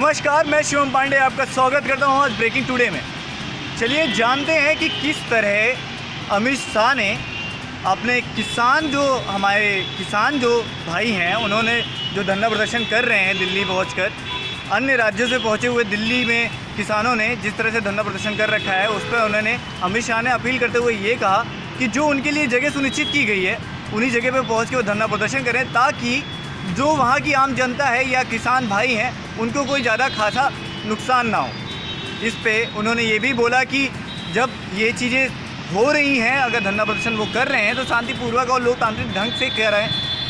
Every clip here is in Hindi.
नमस्कार, मैं शिवम पांडे आपका स्वागत करता हूँ आज ब्रेकिंग टुडे में। चलिए जानते हैं कि किस तरह अमित शाह ने अपने हमारे किसान जो भाई हैं, उन्होंने जो धरना प्रदर्शन कर रहे हैं दिल्ली पहुंचकर, अन्य राज्यों से पहुंचे हुए दिल्ली में किसानों ने जिस तरह से धरना प्रदर्शन कर रखा है, उस पर उन्होंने अमित शाह ने अपील करते हुए ये कहा कि जो उनके लिए जगह सुनिश्चित की गई है उन्हीं जगह पर पहुँच के वो धरना प्रदर्शन करें, ताकि जो वहाँ की आम जनता है या किसान भाई हैं उनको कोई ज़्यादा खासा नुकसान ना हो। इस पे उन्होंने ये भी बोला कि जब ये चीज़ें हो रही हैं, अगर धरना प्रदर्शन वो कर रहे हैं तो शांतिपूर्वक और लोकतांत्रिक ढंग से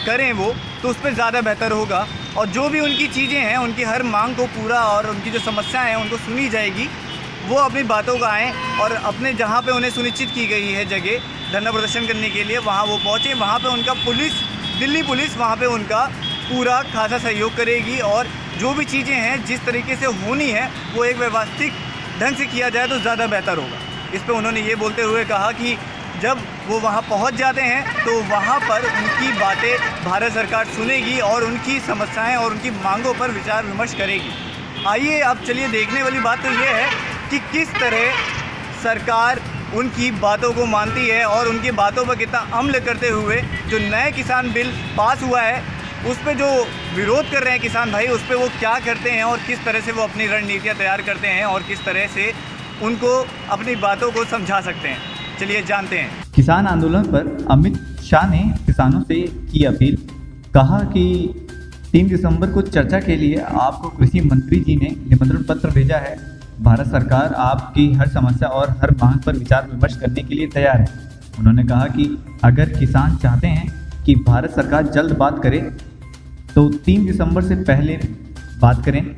करें वो, तो उस पर ज़्यादा बेहतर होगा। और जो भी उनकी चीज़ें हैं, उनकी हर मांग को पूरा और उनकी जो समस्याएं हैं उनको सुनी जाएगी। वो अपनी बातों का आएँ और अपने जहाँ पे उन्हें सुनिश्चित की गई है जगह धरना प्रदर्शन करने के लिए, वहाँ वो पहुँचें। वहाँ पे उनका दिल्ली पुलिस वहाँ पे उनका पूरा खासा सहयोग करेगी और जो भी चीज़ें हैं जिस तरीके से होनी है वो एक व्यवस्थित ढंग से किया जाए तो ज़्यादा बेहतर होगा। इस पे उन्होंने ये बोलते हुए कहा कि जब वो वहाँ पहुँच जाते हैं तो वहाँ पर उनकी बातें भारत सरकार सुनेगी और उनकी समस्याएं और उनकी मांगों पर विचार विमर्श करेगी। आइए अब चलिए देखने वाली बात तो ये है कि किस तरह सरकार उनकी बातों को मानती है और उनकी बातों पर कितना अमल करते हुए जो नए किसान बिल पास हुआ है उस पे जो विरोध कर रहे हैं किसान भाई, उस पे वो क्या करते हैं और किस तरह से वो अपनी रणनीतियाँ तैयार करते हैं और किस तरह से उनको अपनी बातों को समझा सकते हैं। चलिए जानते हैं। किसान आंदोलन पर अमित शाह ने किसानों से की अपील। कहा कि 3 दिसंबर को चर्चा के लिए आपको कृषि मंत्री जी ने निमंत्रण पत्र भेजा है। भारत सरकार आपकी हर समस्या और हर मांग पर विचार विमर्श करने के लिए तैयार है। उन्होंने कहा कि अगर किसान चाहते हैं कि भारत सरकार जल्द बात करे तो 3 दिसंबर से पहले बात करें।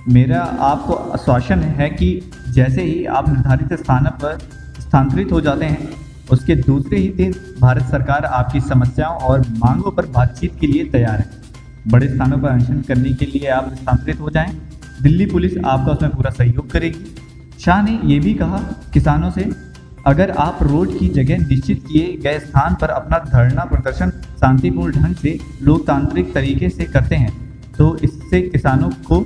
मेरा आपको आश्वासन है कि जैसे ही आप निर्धारित स्थान पर स्थानांतरित हो जाते हैं, उसके दूसरे ही दिन भारत सरकार आपकी समस्याओं और मांगों पर बातचीत के लिए तैयार है। बड़े स्थानों पर अनशन करने के लिए आप स्थानांतरित हो जाएं, दिल्ली पुलिस आपका उसमें पूरा सहयोग करेगी। शाह ने यह भी कहा किसानों से, अगर आप रोड की जगह निश्चित किए गए स्थान पर अपना धरना प्रदर्शन शांतिपूर्ण ढंग से लोकतांत्रिक तरीके से करते हैं तो इससे किसानों को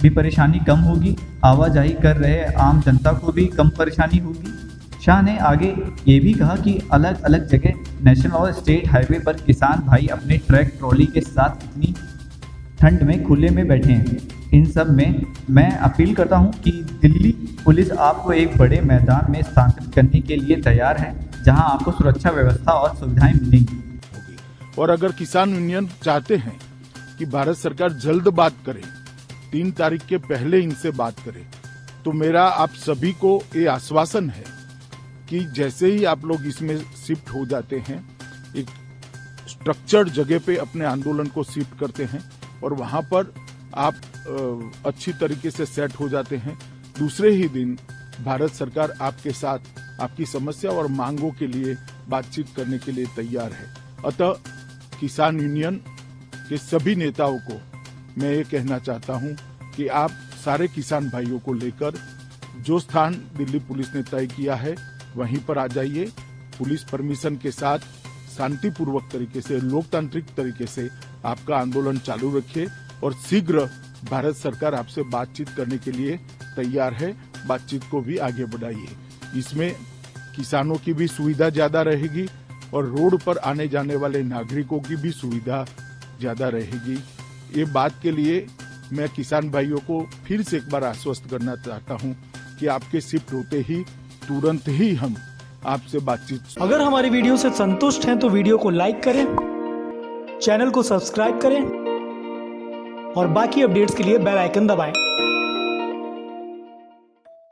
भी परेशानी कम होगी, आवाजाही कर रहे आम जनता को भी कम परेशानी होगी। शाह ने आगे ये भी कहा कि अलग अलग जगह नेशनल और स्टेट हाईवे पर किसान भाई अपने ट्रैक ट्रॉली के साथ इतनी ठंड में खुले में बैठे हैं। इन सब में मैं अपील करता हूं कि दिल्ली पुलिस आपको एक बड़े मैदान में स्थानांतरित करने के लिए तैयार है, जहां आपको सुरक्षा व्यवस्था और सुविधाएं मिलेंगी। और अगर किसान यूनियन चाहते हैं कि भारत सरकार जल्द बात करे, 3 तारीख के पहले इनसे बात करे, तो मेरा आप सभी को ये आश्वासन है कि जैसे ही आप लोग इसमें शिफ्ट हो जाते हैं, एक स्ट्रक्चर्ड जगह पे अपने आंदोलन को शिफ्ट करते हैं और वहां पर आप अच्छी तरीके से सेट हो जाते हैं, दूसरे ही दिन भारत सरकार आपके साथ आपकी समस्या और मांगों के लिए बातचीत करने के लिए तैयार है। अतः किसान यूनियन के सभी नेताओं को मैं ये कहना चाहता हूं कि आप सारे किसान भाइयों को लेकर जो स्थान दिल्ली पुलिस ने तय किया है वहीं पर आ जाइए। पुलिस परमिशन के साथ शांतिपूर्वक तरीके से, लोकतांत्रिक तरीके से आपका आंदोलन चालू रखिए और शीघ्र भारत सरकार आपसे बातचीत करने के लिए तैयार है। बातचीत को भी आगे बढ़ाइए। इसमें किसानों की भी सुविधा ज्यादा रहेगी और रोड पर आने जाने वाले नागरिकों की भी सुविधा ज्यादा रहेगी। ये बात के लिए मैं किसान भाइयों को फिर से एक बार आश्वस्त करना चाहता हूं कि आपके शिफ्ट होते ही तुरंत ही हम आपसे बातचीत। अगर हमारी वीडियो से संतुष्ट हैं तो वीडियो को लाइक करें, चैनल को सब्सक्राइब करें और बाकी अपडेट्स के लिए बेल आइकन दबाएं।